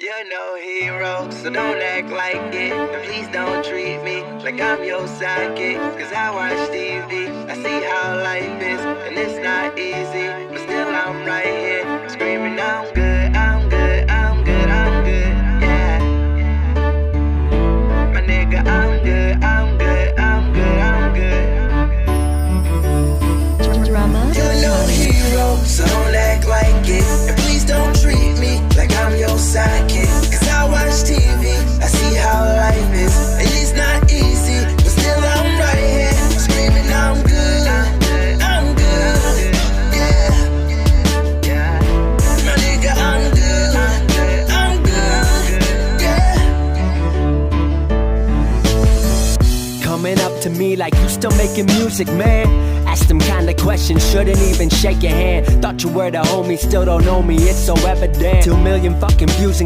You're no hero, so don't act like it. And please don't treat me like I'm your sidekick. Cause I watch TV, I see how life is, and it's not easy, but still I'm right here, screaming I'm good, I'm good, I'm good, I'm good, yeah. My nigga, I'm good, I'm good, I'm good, I'm good. Drama. You're no hero, so don't act like it. And please don't treat me like I'm your sidekick. Cause I watch TV, I see how life is, and it's not easy, but still I'm right here, screaming I'm good, I'm good, yeah. My nigga, I'm good, I'm good, yeah. Coming up to me like you still making music, man. Ask them kind of questions, shouldn't even shake your hand. Thought you were the homie, still don't know me, it's so evident. 2 million fucking views and